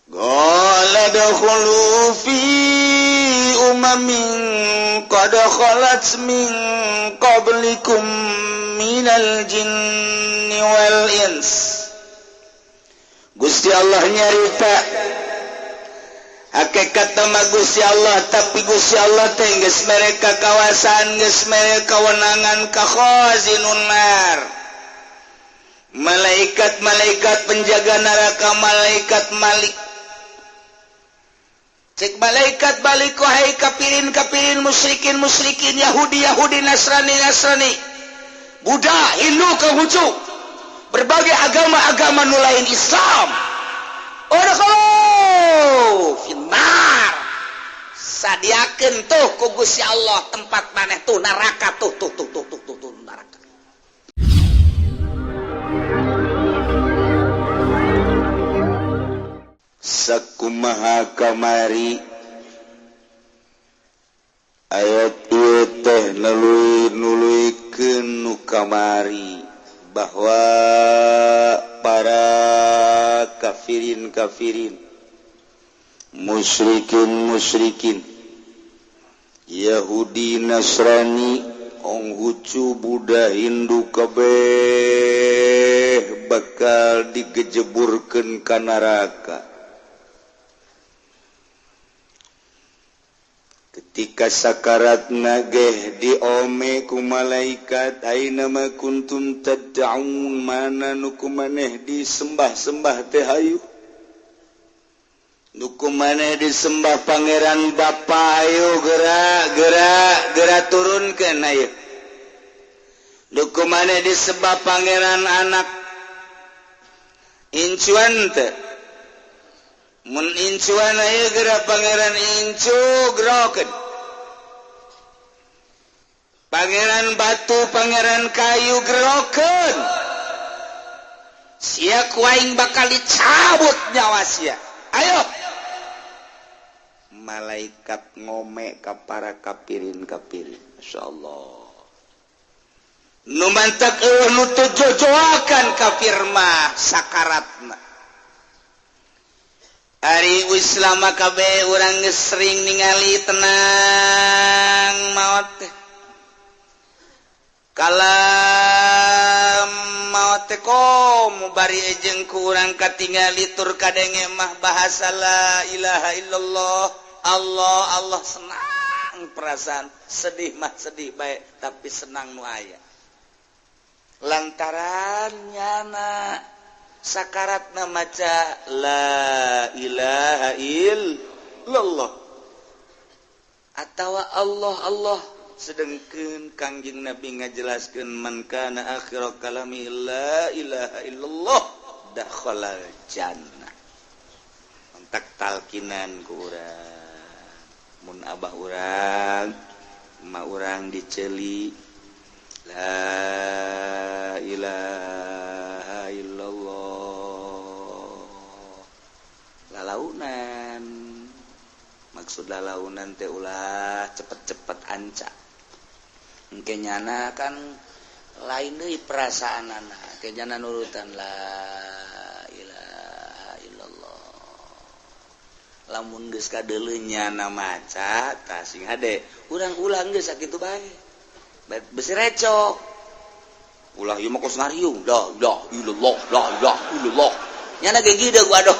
qala dakhulu fi umamin qad khalat min qablikum minal jinni wal ins. Gusti Allah nyarita hakikat nama Gusti Allah, tapi Gusti Allah teh geus mereka kawasan, geus mereka kewenangan ka khazinun nar. Malaikat-malaikat penjaga neraka, malaikat Malik. Cek malaikat balik wahai kafirin-kafirin, musyrikin-musyrikin, Yahudi-Yahudi, Nasrani-Nasrani, Buddha, Hindu, Konghucu, berbagai agama-agama nu lain Islam. Udkhulu finnar. Sadiakeun tuh ku Gusti Allah tempat maneh tuh neraka tuh neraka. Sakumaha kamari ayat ieu teh nuluykeun nu kamari bahwa para kafirin musyrikin Yahudi Nasrani Konghucu Buddha Hindu kabeh bakal digejeburkeun ka neraka. Ketika sakaratna geh diome ku malaikat, aina ma kuntum tad'un, mana nu kumaneh disembah-sembah teh hayu, nu kumaneh disembah pangeran Bapa, ayo gerak turunkeun ayo. Nu kumaneh disembah pangeran anak, incuan teh mun incuan ayo gerak pangeran incu gerokeun. Pangeran batu, pangeran kayu gerokeun. Sia kuaing bakal dicabut nyawa sia. Ayo. Malaikat ngome ka para kafirin. Masyaallah. Nu mantak eueuh nu teu jojoakan kafir mah sakaratna. Ari Islam kabeh urang geus sering ningali tenang maot teh. Kala maot teh komo bari ejeng ku urang katingali tur kadenge mah bahasa la ilaha illallah. Allah senang perasaan, sedih mah sedih bae tapi senang nu aya. Lantaran nyana sakaratna maca la ilaha illallah atawa Allah sedengkeun Kangjeng Nabi ngajelaskeun man kana akhiru kalami la ilaha illallah dakhalal jannah. Mentak talkinan ku urang, mun abah urang ma urang diceuli la ilaha illallah lalaunan, maksud lalaunan teh ulah cepet-cepet anca. Engke nyana kan lain deui perasaanana, ke nyana nurutan la ilaha illallah. Lamun geus kadeuleuh nyana maca tah sing hade urang ulang geus sakitu bae. Besi recok. Ulah ieu mah kos ngariung, la ilaha illallah. Nyana ge gide gua aduh.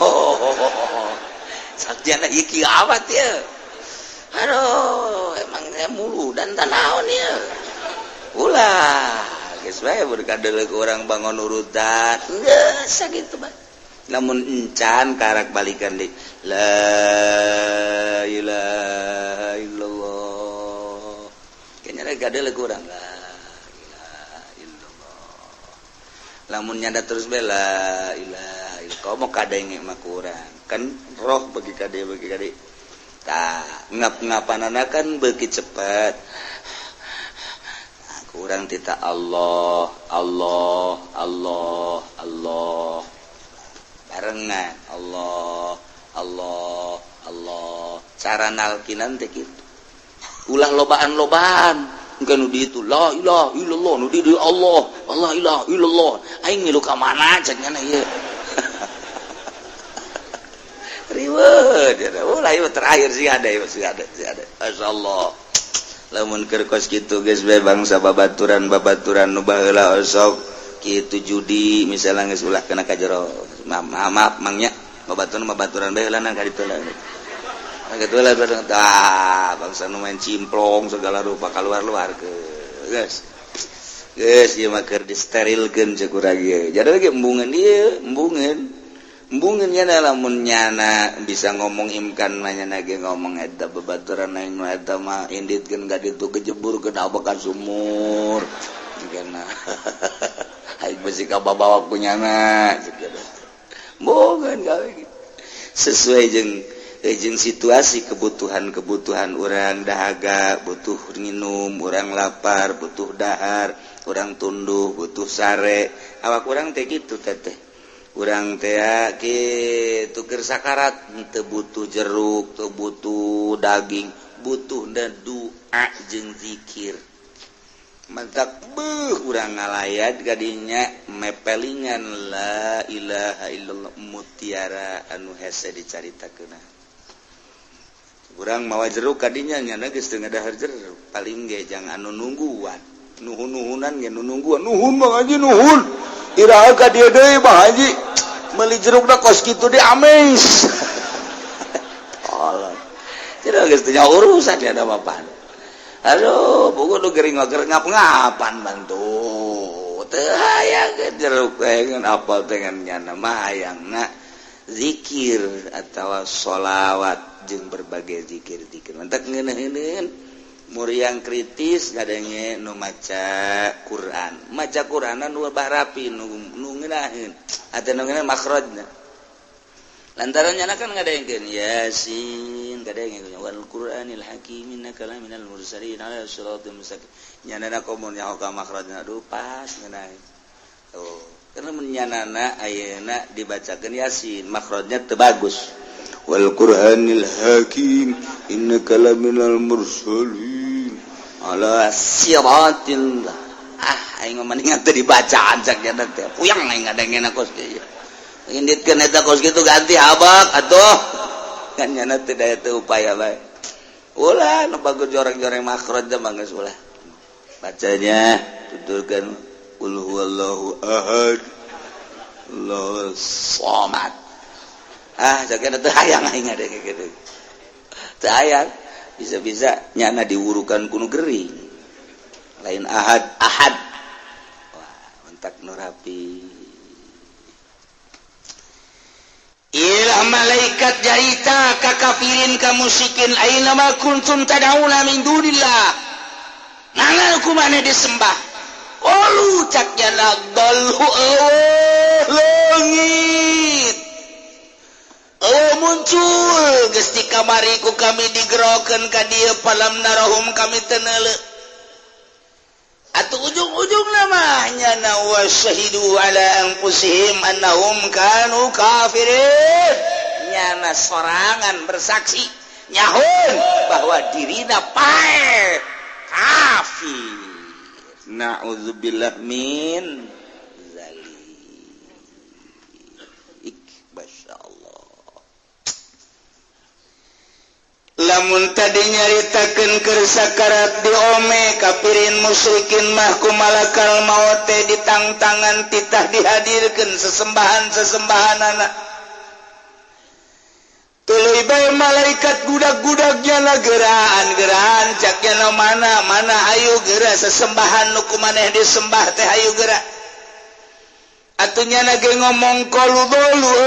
Sakjana ieu kiamat ya. Aduh, emang mulu dan tanaon ya. Ulah, geus bae berkadeuleuh ku urang bangun urutan. Geus sakitu bae. Namun encan karak balikan deui. La ilaha illallah. Kayaknya kadeuleuh ku urang la ilaha illallah. Lamun nyanda terus bae la ilaha illallah. Komo kadenge mah ku urang. Kan roh bagi kade. Tah, ngap-ngapanana kan beuki cepet. Kurang tita Allah barengan Allah cara nalkinan teh kitu. Ulah lobaan engke nu ditu la ilaha illallah, nu di Allah ilaha illallah. Aing milu ka mana cenah ieu. Ribet terakhir sih ada masyaallah lamun keur kos kitu geus bae bangsa babaturan nu baheula osok kitu judi misalnya geus ulah kena ka jero maaf mangnya babaturan bae heula nang ka ditu lah ketua lah bangsa nu main cimplong segala rupa keluar guys ieu mah keur disterilkeun cek urang ieu jadi lagi embungeun nya lamun nyana bisa ngomong imkan manya ge ngomong eta babaturan aing nu eta mah inditkeun ka ditu kejeburkeun apa ka sumur kana aing bisi ka babawa ku nyana mbogeun gawe sesuai jeung situasi kebutuhan orang dahaga butuh minum orang lapar butuh dahar orang tunduh butuh sare awak urang teh kitu teteh urang teh kitu keur sakarat teu butuh jeruk teu butuh daging butuh doa jeung zikir mantap urang ngalayat kadinya mepelingan la ilaha illallah mutiara anu hese dicaritakeun urang mawa jeruk kadinya nyana geus teu ngadahar jeruk paling ge jangan anu nungguan nuhun-nuhunan ge nu nungguan nuhun Bang Haji nuhun iraha ka dieu deui Bang Haji meuli jerukna kos kitu de ames Allah tidak geus teu urusan ya da mapan aduh buku nu gering ngap-ngapan bantu teu hayang jeruk ngan apal teh ngan nyana mah hayangna zikir atau sholawat jeung berbagai zikir-zikir mentak ngeuneuheun muriang kritis gadenge nu maca Qur'an nu barapi nu ngeunaheun atuh nu ngeunaheun makhrajna lantaran nyana kan ngadengkeun yasin gadenge wal qur'anil hakim innaka laminal mursalin ala siratal mustaqim nyana komun nyaho ka makhrajna aduh pas ngeunaheun tuh karena menyanana ayeuna dibacakeun yasin makhrajna teu bagus wal qur'anil hakim innaka laminal mursalin ala siratil aing mendingan teu dibacaan cak nya teh puyang aing ngadengena kos kieu inditkeun eta kos kitu ganti habak atuh kan nya teu daya teu upaya bae ulah nu bagus joreng-joreng makhraj mah geus ulah bacanya tuturkeun qul huwallahu ahad Allahus samad sakit itu hayang aing ada kayak gitu teu hayang bisa-bisa nyana diurukan kuno gering lain ahad wah mentak nu rapi ilah malaikat jarita ka kafirin ka musyrikin aina ma kuntum tad'una min dunillah nganal kumane disembah olu cak nyana dalhu langit muncul gesti kamariku kami digerokeun ka dieu palam narahum kami teu neuleuh atuh ujung-ujung namanya wa syahidu ala anfusihim annahum kanu kafirin nyana sorangan bersaksi nyahun bahwa dirina pae kafir na'udzubillah min lamun tadi nyaritakeun keur sakarat diome kafirin musyrikin mah ku malakal maut teh ditangtangan titah dihadirkeun sesembahan-sesembahanana tuluy bae malaikat gudag-gudagnya geraan caknya mana ayu geura sesembahan nu kumaneh disembah teh ayu geura atunya nage ngomong koludolu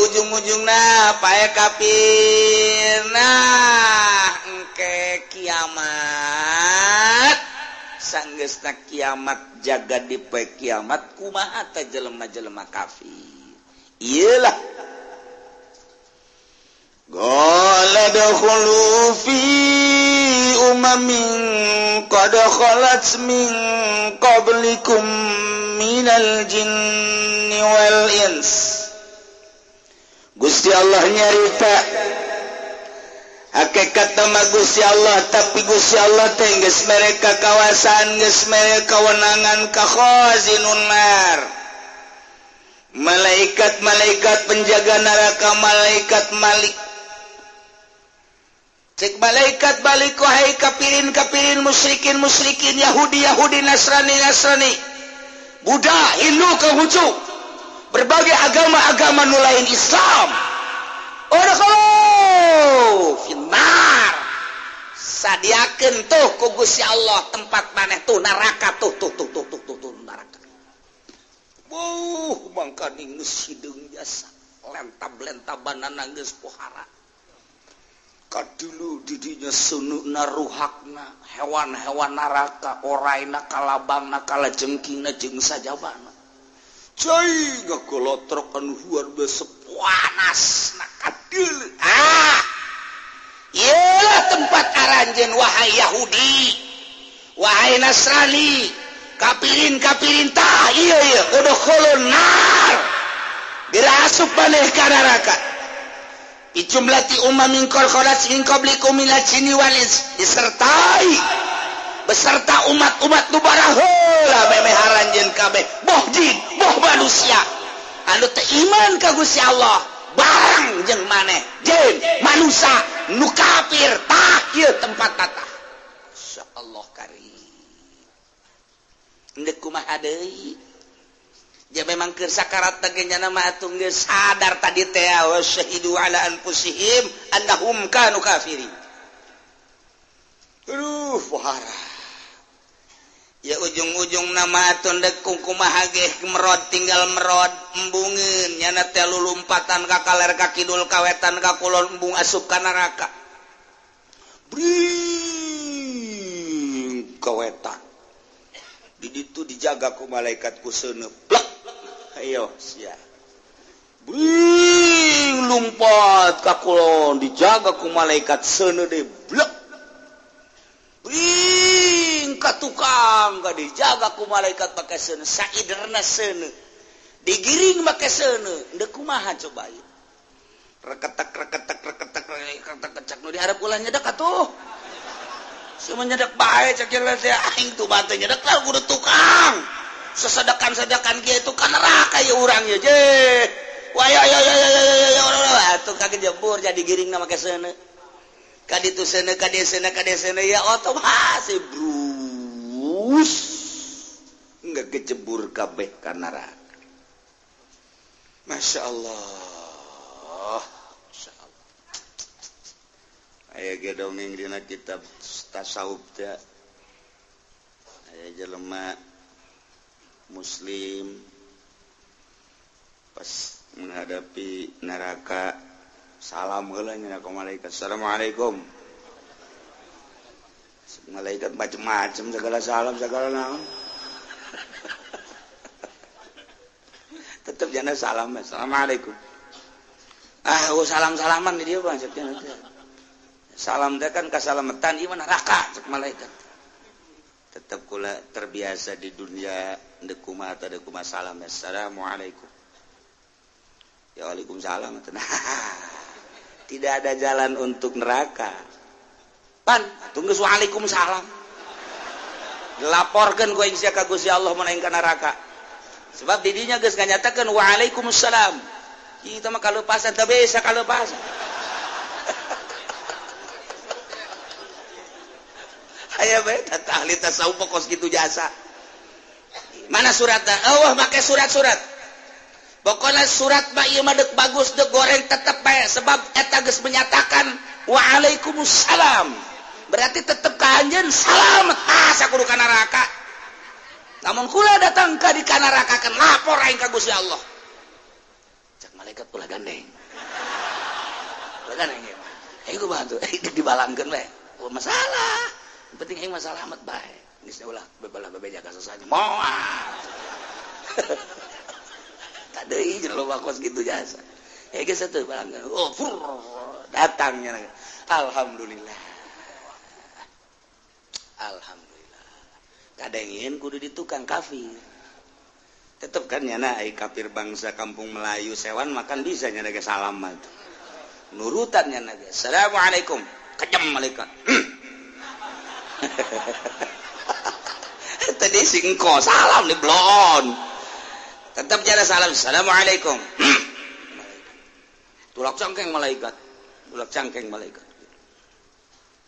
ujung-ujungna pae kafir engke kiamat sanggeusna kiamat jaga di poe kiamat kumaha teh jelema-jelema kafir iyalah qala dakhulu fi umamin qad khalat min qablikum minal jinni wal ins Gusti Allah nyarita hakikat nama Gusti Allah tapi Gusti Allah teh geus mereka kawasan geus mereka kewenangan ka khazinun nar malaikat-malaikat penjaga neraka, malaikat Malik. Cek malaikat balik wahai kafirin musyrikin Yahudi Nasrani Buddha, Hindu, Konghucu, berbagai agama nu lain Islam. Finnar sadiakeun tuh ku Gusti Allah tempat maneh tuh neraka tuh neraka. Mangka geus hideung jasa lentab-lentabanana geus pohara. Kadulu didinya sunukna ruhakna hewan-hewan neraka oraina kalabangna kalajengkingna jeung sajabana. Cai ngagolotrok anu luar biasa panasna kadulu. Iyalah tempat aranjeun wahai Yahudi, wahai Nasrani, kafirin tah ieu udkhulun nar. Dirasup maneh ka neraka. Ijumlati umamin qarqarat min qablikum minal jinni wal ins, disertai beserta umat-umat nu baraheula memeh haranjeun kabeh, boh jin, boh manusia anu teu iman ka Gusti Allah, barang jeung maneh jin, manusia nu kafir tah ieu tempat tata. Insyaallah karim. Endek kumaha deui? Ya memang keur sakarat teh nya mah atuh geus sadar tadi teh wa syahidu ala anfusihim annahum kanu kafirin. Aduh, pohara. Ya ujung-ujung nama atuh ndek kumaha ge merod tinggal merod embungeun nyana teh lulumpatan ka kaler ka kidul kawetan ka kulon embung asup ka neraka. Bring kawetan. Di ditu dijaga ku malaikat ku seuneu. Ayo sia. Bring lumpat ka kulon dijaga ku malaikat seuneu deui blek. Bring ka tukang ka dijaga ku malaikat pake seuneu saiderna seuneu. Digiring make seuneu. Deuk kumaha coba ieu? Reketek nu diharap ulah nyedak atuh. Semua nyedak bae cek teh aing tuh batu nyedak lah kudu tukang. Sesedakan kieu itu kan neraka ya urang ya je. Wah ya atuh kage jebur jadi giringna make seuneu. Ka ditu seuneu ka dieu seuneu ya otomatis brus. Enggak kejebur kabeh ka neraka. Masya Allah. Aya ge dongeng dina kitab tasawuf teh. Aya jelema muslim pas menghadapi neraka salam heula nya ka malaikat. Assalamualaikum. Malaikat macam-macam segala salam segala naon. Tetep jana salam. Assalamualaikum. Salam-salaman di dieu Bang cek nanti. Salam teh kan kasalametan ieu neraka cek malaikat. Tetap kula terbiasa di dunia ndek kumaha teh deuk kumaha salam. Assalamualaikum. Ya waalaikumsalam. Tidak ada jalan untuk neraka. Pan, tunggu waalaikumsalam. Dilaporkeun ku aing sia ka Gusti Allah mun aing ka neraka. Sebab di dinya geus nganyatakeun waalaikumsalam. Ieu mah kaleupasan teu bisa kaleupasan. Aya bae ahli tasawuf pokos kitu jasa. Mana suratna? Allah make surat-surat. Pokona surat mah ieu mah deuk bagus deuk goreng tetep bae sebab eta geus menyatakan waalaikumsalam. Berarti tetep ka anjeun salamet asa kudu ka neraka. Namun kula datang ka di neraka kan lapor aing ka Gusti Allah. Cak malaikat ulah gandeng. Ulah gandeng ieu mah. Ayo bantu, dibalangkeun we. Masalah. Yang penting aing masalah amat bae. Geus ulah bebelah bebeja ka sasana. Moal. Tadeuy jeung loba kos kitu jasa. Geus atuh balangkeun. Oh, datangnya. Alhamdulillah. Alhamdulillah. Kadengin kudu di tukang kafir. Tetep kan nyana ai kafir bangsa kampung Melayu sewan makan bisa nyana ge salam mah. Nurutan nyana ge. Assalamualaikum. Kejem malaikat. Tadi singko salam di blon. tetap jalan salam. Assalamualaikum. Tulak cangkeng malaikat.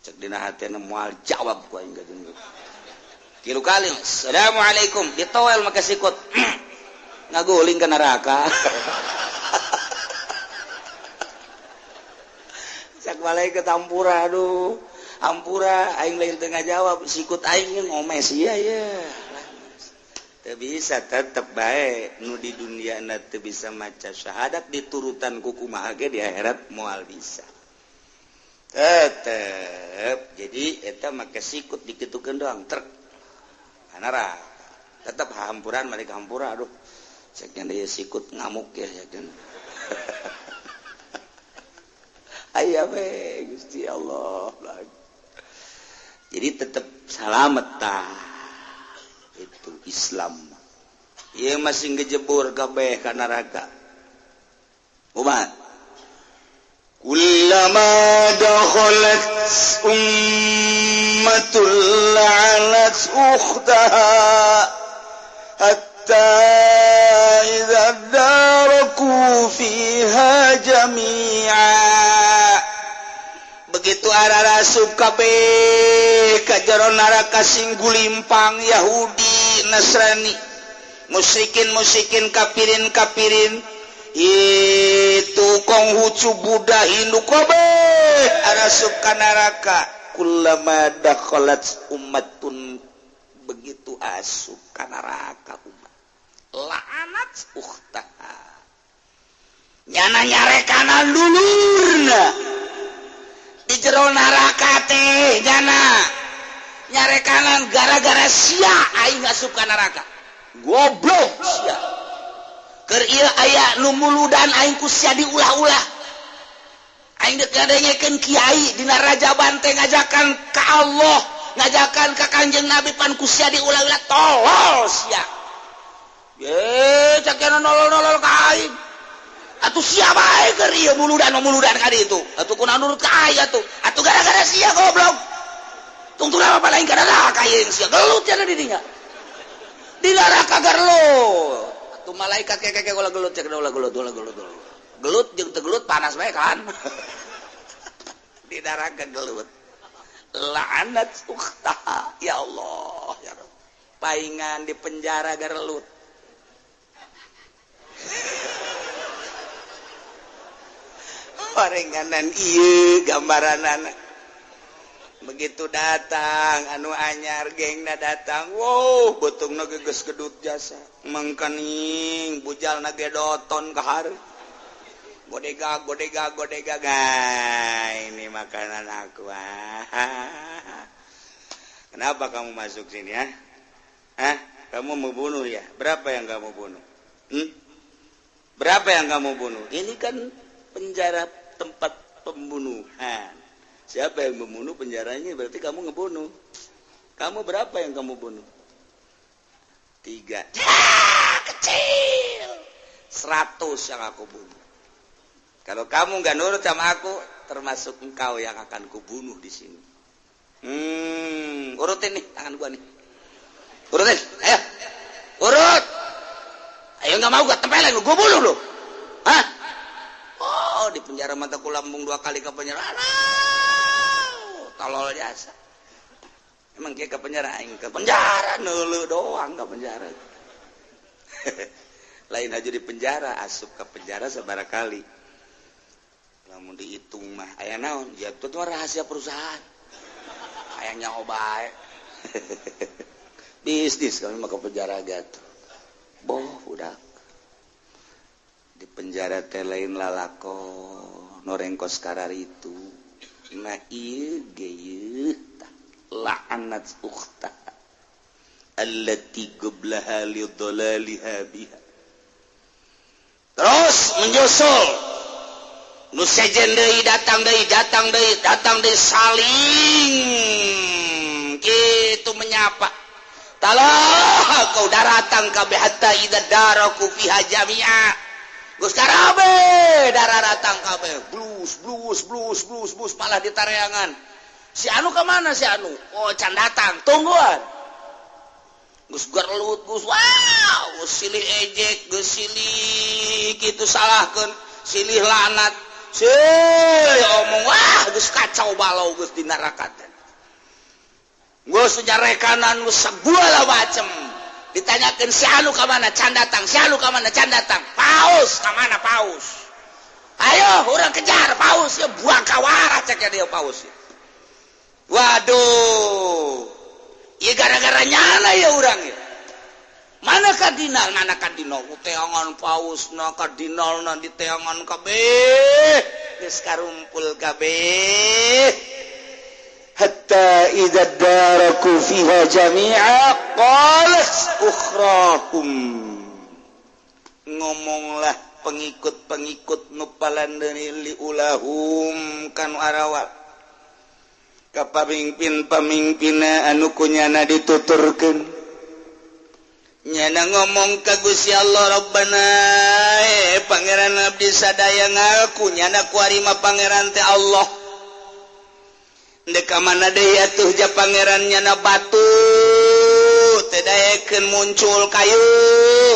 Cek dina hatena moal jawab ku aing gadung. Kilu kali. Assalamualaikum. Ditowel make sikut. Ngaguling ke neraka. Cek malaikat ampura aduh. Ampura aing lain tengah jawab sikut aing ngomes ieu ya. Teu bisa tetep bae nu di dunia na teu bisa maca syahadat diturutan ku kumaha ge di akhirat moal bisa. Tetep jadi eta make sikut dikitukeun doang trek. Anara tetep hampuran balik hampura aduh. Cek deui sikut ngamuk ya yakin. Aya we Gusti Allah. Jadi tetep salamet tah. Itu Islam. Ieu masih ngejebur kabeh ka neraka. Umat. Kullama dakhalat ummatul la'anat ukhtaha hatta idza daraku fiha jami'a. Begitu ararasup kabeh ka jero neraka sing gulimpang Yahudi Nasrani musyrikin kafirin itu Konghucu Buddha Hindu kabeh arasup ka neraka kullama dakhalat ummatun begitu asup ka neraka umat la'anat ukhtaha nyana nyarekana dulurna di jero neraka teh jana nyarekanan gara-gara sia aing asup ka neraka goblok sia keur ieu aya nu muludan aing ku sia diulah-ulah aing deuk ngadengekeun kiai dina rajaban teh ngajakan ka Allah ngajakan ka Kanjeng Nabi pan ku sia diulah-ulah tolol sia ye cakeun nolol-nolol ka aing atuh sia bae keur ieu muludan ka ditu atuh kunaon nurut ka aya atuh gara-gara sia goblok tungtung apa lain ka neraka ieu sia gelut cenah di dinya di neraka gelut atuh malaikat keke ulah gelut cek ulah gelut gelut jeung teu gelut panas bae kan di neraka gelut la'anat ukhtaha ya Allah ya Rabb paingan di penjara gelut parenganan ieu gambaranana begitu datang anu anyar gengna datang wow beutungna geus gedut jasa mangkaning bujalna ge doton kahar bodega ini makanan aku kenapa kamu masuk sini ya kamu mau bunuh ya berapa yang kamu bunuh berapa yang kamu bunuh ini kan penjara tempat pembunuhan. Siapa yang membunuh penjaranya berarti kamu ngebunuh. Kamu berapa yang kamu bunuh? 3. Kecil. 100 yang aku bunuh. Kalau kamu nggak nurut sama aku, termasuk engkau yang akan kubunuh di sini. Urutin nih tangan gua nih. Urutin, ayo. Urut. Ayo nggak mau gua tempelin lu, gua bunuh lu. Hah? Oh, di penjara mata ku lambung 2 kali ke penjara. Tolol jasa. Emang kia ke penjara aing ke penjara neuleuh doang ke penjara. Lain aja di penjara, asup ke penjara sabaraha kali. Lamun dihitung mah aya naon? Ya itu rahasia perusahaan. Aya nyaho bae. Bisnis kami mah ke penjara gatuh. Boh budak. Di penjara teh lain lalakon norengkos karar itu nah ieu ge la'anat ukhta allati qablaha li dhalaliha biha terus menyusul nu sejen deui datang deui saling kitu menyapa talah kau daratang kabeh hatta idza daraku fiha jami'a Gus karabe darah datang kabeh blus malah ditareangan si anu ke mana si anu oh can datang tungguan Gus gerlut Gus wow silih ejek Gus silih gitu salahkeun silih lanat silih omong wah Gus kacau balau Gus di neraka teh Gus njarekanan Gus segala macem ditanyakeun si anu ka mana can datang si anu ka mana can datang paus ka mana paus ayo urang kejar paus ya buang kawara cek dia paus ya. Waduh ya gara-gara nyana ya urang ya mana kardinal teangan paus na kardinal na di teangan kabeh geus karumpul kabeh hatta idza daraku fiha jami'a qalat ukhrahum ngomonglah pengikut-pengikut nu palandeuni liulahum kanu arawal ka pamimpin-pamimpinna anu kunyana dituturkeun nyana ngomong ka Gusti Allah Rabbana pangeran abdi sadaya ngaku nyana kuarima pangeran teh Allah deka mana deui atuh ja pangeran nyana batu teh daekeun muncul kayu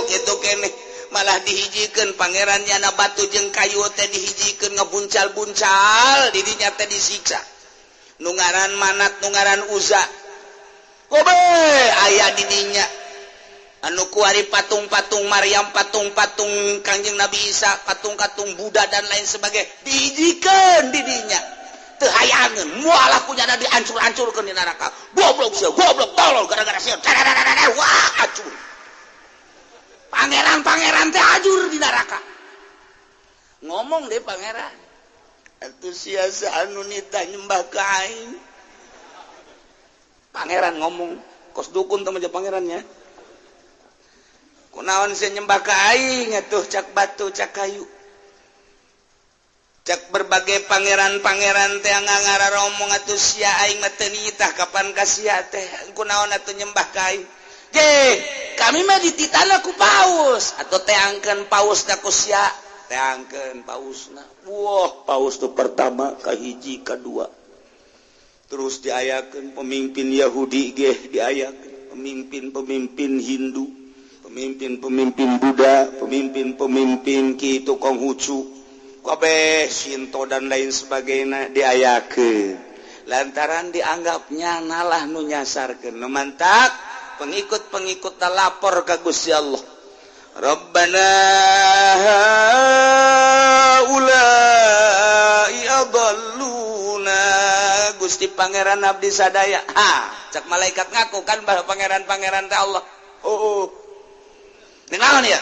kitu keneh malah dihijikeun pangeran nyana batu jeung kayu teh dihijikeun ngabuncal-buncal di dinya teh disiksa nu ngaran manat nu ngaran uza kobe aya di dinya anu kuari patung-patung Maryam patung-patung Kangjeng Nabi Isa patung-patung Buddha dan lain sebagainya dihijikeun di dinya teu hayangeun moal kunyana dihancur-hancurkeun di neraka goblok sia goblok tolol gara-gara sia wah hancur pangeran-pangeran teh hancur di neraka ngomong deh pangeran atuh sia anu nita nyembah ka aing pangeran ngomong kos dukun teh mah pangerannya kunaon sia nyembah ka aing atuh cak batu cak kayu cak berbagai pangeran-pangeran teh ngararomong atuh sia aing mah teu nitah kapan ka sia teh kunaon atuh nyembah ka aing ge kami mah dititana ku paus atuh teangkeun paus da ku sia teangkeun pausna wah paus tu pertama kahiji kadua terus diayakeun pemimpin Yahudi ge diayakeun pemimpin-pemimpin Hindu pemimpin-pemimpin Buddha pemimpin-pemimpin kitu Konghucu kabeh Shinto dan lain sebagainya diayakeun lantaran dianggapnya nalah nu nyasarkeun mantak pengikut-pengikut lapor ka Gusti Allah Rabbana haulai adalluna Gusti pangeran abdi sadaya cak malaikat ngaku kan bahwa pangeran-pangeran teh Allah naon ya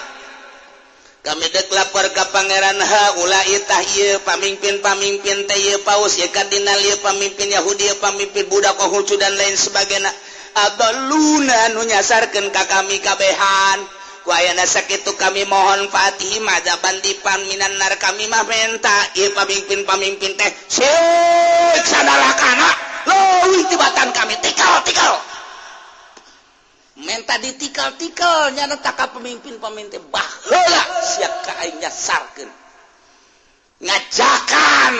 kami dek lapor ka pangeran haulai tah ieu pamimpin-pamimpin teh ieu paus ieu kardinal ieu pamimpin Yahudi ieu pamimpin Buddha Konghucu dan lain sebagainya adalluna nu nyasarkeun ka kami kabehan Kuayana sakitu kami mohon Fatihim adaban dipan minan nar kami mah menta ieu pamimpin-pamimpin teh siksa nerakana leuwih tibatan kami tikal menta ditikal-tikal nya eta ka pemimpin-pemimpin baheula sia ka aing nyasarkeun ngajakan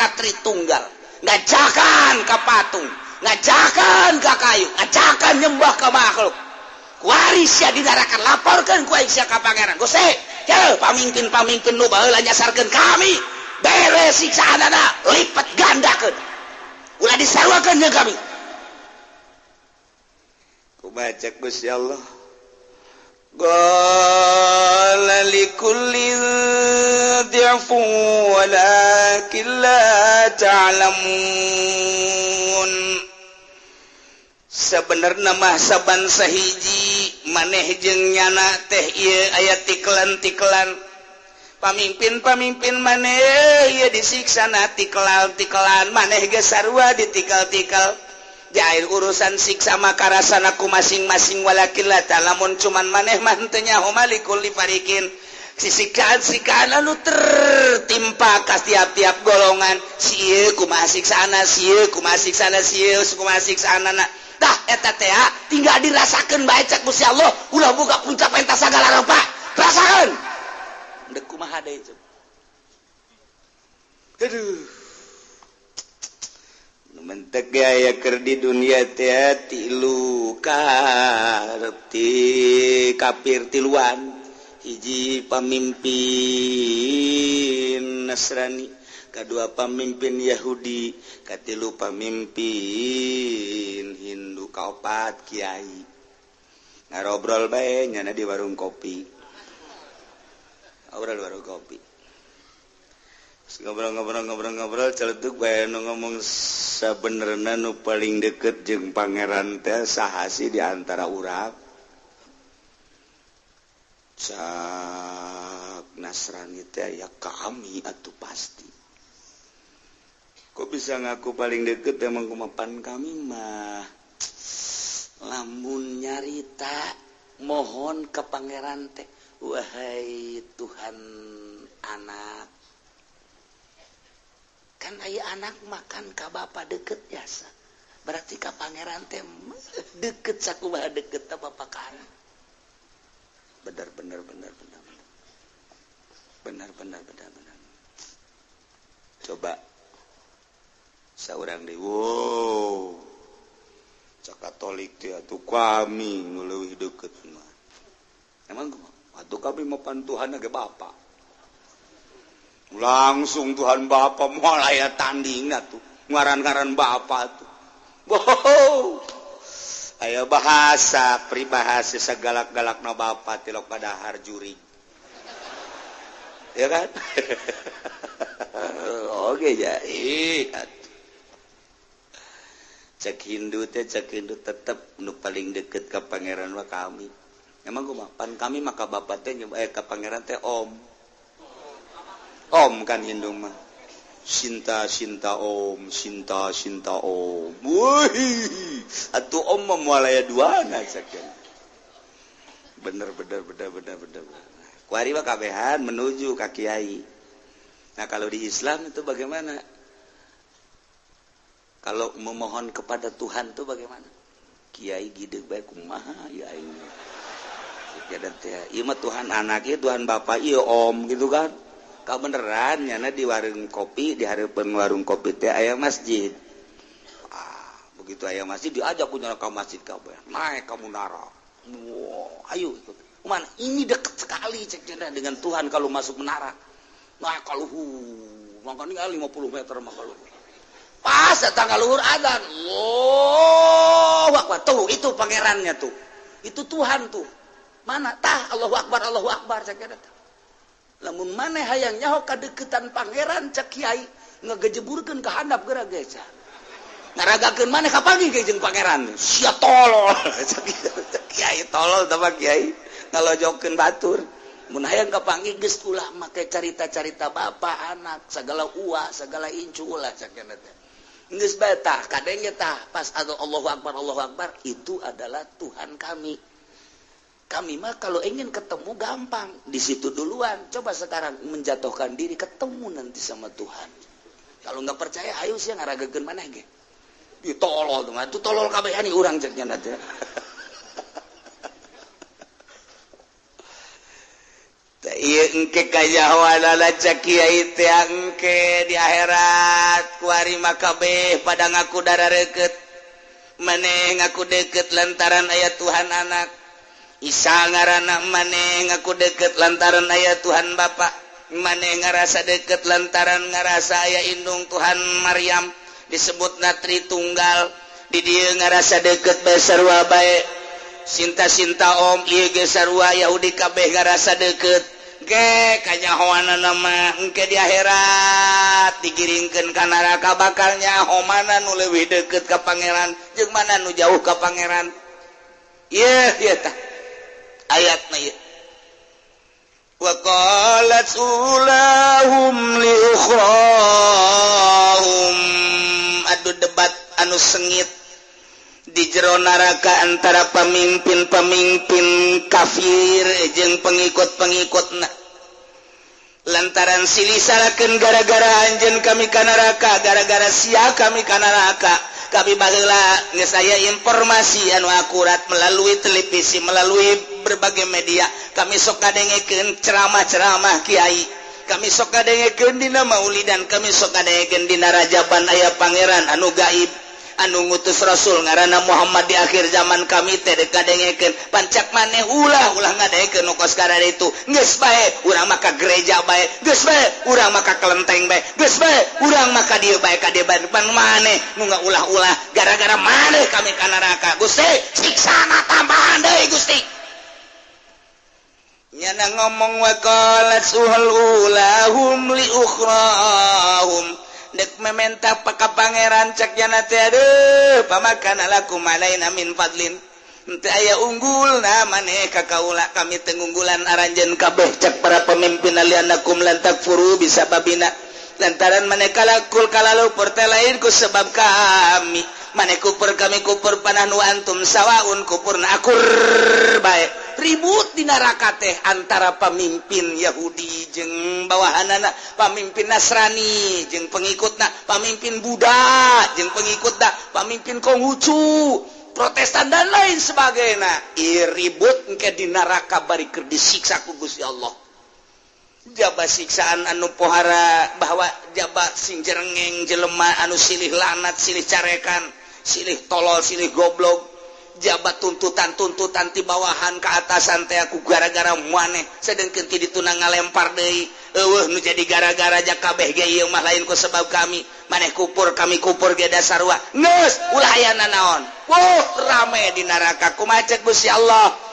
ka Tritunggal ngajakan ka patung ngajakan ka kayu ngajakan nyembah ka makhluk waris ya dinarakan laporkan ku aing sia ka pangeran Gusti ya pamimpin-pamimpin nu baheula nyasarkeun kami beres siksaanana lipat gandakeun ulah disaruakeun jeung kami ku baca Gusti Allah qala likulli dhi'fu walakin la ta'lamun sebenarnya mah saban sahiji maneh jeung nyana teh ieu aya tiklan-tiklan pamimpin-pamimpin maneh ieu disiksa na tikal-tikalan maneh ge sarua ditikal-tikal jail urusan siksa makarasana ku masing-masing walakin la talamun cuman maneh mah teu nyaho malikul farikin siksikaan anu tertimpa ka tiap-tiap golongan si ieu kumaha siksana si ieu kumaha siksana si ieu kumaha siksaanana tah eta teh tinggal dirasakeun bae cak Gusti Allah ulah boga puncak pentas sagala rupa rasakeun deuk kumaha deui aduh ker di dunia tilu kafir tiluan hiji pamimpin Nasrani, kedua pamimpin Yahudi, katilu pamimpin Hindu, kaopat kiai. Ngarobrol bae nyana di warung kopi. Ngobrol warung kopi. Ngobrol celetuk bae nu ngomong sabenerna nu paling deket jeung pangeran teh saha sih di antara urang. Cak Nasrani teh ya kami atuh pasti. Kok bisa ngaku paling deket emang kumapan kami mah lamun nyarita mohon ke pangeran teh, wahai Tuhan anak, kan aya anak makan ka bapa deket biasa, berarti ka pangeran teh deket sakumaha deket ka bapa ka anak. Benar. Coba saurang deui, wow, cak Katolik teh atuh kami nu leuwih deukeut mah. Emang kumaha? Atuh kami mapan Tuhan ge Bapa. Langsung Tuhan Bapa moal aya tandingna tuh, ngaran-ngaran Bapa tuh. Wow. Aya bahasa pribahasa sagalak-galakna Bapa tilok kadahar juri. Ya kan? Oke ya. Cek Hindu tetap nu paling deket ke pangeran mah kami. Emang kumaha? Pan kami maka Bapa teh ke pangeran teh Om. Om kan Hindu mah. Sinta Om. Wih, atuh Om mah moal aya duana sakeun. Bener. Kuari mah kabehan menuju ka kiai. Nah, kalau di Islam itu bagaimana? Kalau memohon kepada Tuhan itu bagaimana? Kiai gideg bae kumaha ya ini. Jadi teh ieu mah Tuhan anak ieu Tuhan Bapa ieu Om gitu kan. Ka beneran nyana di warung kopi, di hareupeun warung kopi teh aya masjid. Begitu aya masjid diajak ku nyana ka masjid kabeh. Naik ka munara. Wow, ayo ikut. Mana ini dekat sekali cek dengan Tuhan kalau masuk menara. Naik ka luhur. Makanya 50 meter mah ka luhur. Pas datang ka luhur adzan. Wow, Akbar. Tuh, itu pangerannya tuh. Itu Tuhan tuh. Mana? Tah, Allahu Akbar cek teh. Lamun maneh hayang nyaho kadeukeutan pangeran cek kiai ngagejeburkeun ka handap geura geus. Ngaragakeun maneh kapanggih ge jeung pangeran. Sia tolol. Cek kiai tolol tah kiai. Ngalojokeun batur. Mun hayang kapanggih geus ulah make carita-carita bapa anak, sagala uwa, sagala incu ulah cek teh. Geus bae tah, kadenge tah pas Allahu Akbar itu adalah Tuhan kami. Kami mah kalau ingin ketemu gampang di situ duluan. Coba sekarang menjatuhkan diri ketemu nanti sama Tuhan. Kalau nggak percaya, ayo sih ngaragakeun maneh ge. Ditolol tuh, itu tolol kabehan urang ceknya nanti. Iya engke kajawanana cek kiai teh engke di akhirat kuari makabeh pada ngaku darareukeut. Maneh ngaku deukeut lantaran aya Tuhan anak. Isa ngaranna maneh ngaku deket lantaran aya Tuhan Bapa, maneh ngarasa deket lantaran ngarasa aya indung Tuhan Maryam disebutna Tritunggal. Di dieu ngarasa deket bae sarua bae sinta Om ieu ge sarua Yahudi kabeh ngarasa deket ge kanyahoanana mah engke di akhirat digiringkeun ka neraka bakal nyaho mana nu leuwih deket ka pangeran jeung mana nu jauh ka pangeran. Ieu tah ayatna ieu. Wa qalat ulahum li ukhrahum, adu debat anu sengit di jero neraka antara pemimpin-pemimpin kafir jeung pengikut-pengikutna. Lantaran silih salakeun gara-gara anjeun kami ka neraka, gara-gara sia kami ka neraka. Kami baheula geus aya informasi anu akurat melalui televisi, melalui berbagai media. Kami sok kadengekeun ceramah-ceramah kiai. Kami sok kadengekeun dina maulidan, kami sok kadengekeun dina rajaban aya pangeran anu gaib. anu ngutus Rasul ngaranna Muhammad di akhir zaman kami teh dekadengekeun pancak maneh ulah ngadaekeun nu koskara itu geus bae urang maka gereja bae geus bae urang maka kelenteng bae geus bae urang maka dieu bae ka dieu bae depan maneh nu ulah-ulah gara-gara maneh kami ka neraka Gusti siksana tambahan deui Gusti nyana ngomong wa qalat suhul ulahum li ukhrahum dek mementah paka pangeran cek jana teh aduh pamakana lakum alaina min fadlin teu aya unggulna maneh ka kaula kami teu ngunggulan aranjeun kabeh cek para pemimpin alianakum lan takfuru bisababina lantaran maneh kalakul kalalu teh lain ku sebab kami maneh kupur kami kupur panahnu antum sawaun kupurna akur bae ribut di neraka teh antara pemimpin Yahudi jeung bawahanana pemimpin Nasrani jeung pengikutna pemimpin Buddha jeung pengikutna pemimpin Konghucu Protestan dan lain sebagainya ribut engke di neraka bari keur disiksa ku Gusti Allah jaba siksaan anu pohara bahwa jaba sing jerengeng jelema anu silih lanat silih carekan silih tolol silih goblok jabat tuntutan ti bawahan ke atasan teh aku gara-gara maneh sedengkeun ti dituna ngalempar deui eueuh nu jadi gara-gara aja kabeh ge ieu mah lain ku sebab kami maneh kupur kami kupur ge dasar wa geus ulah aya naon rame di neraka kumaha cek Gusti Allah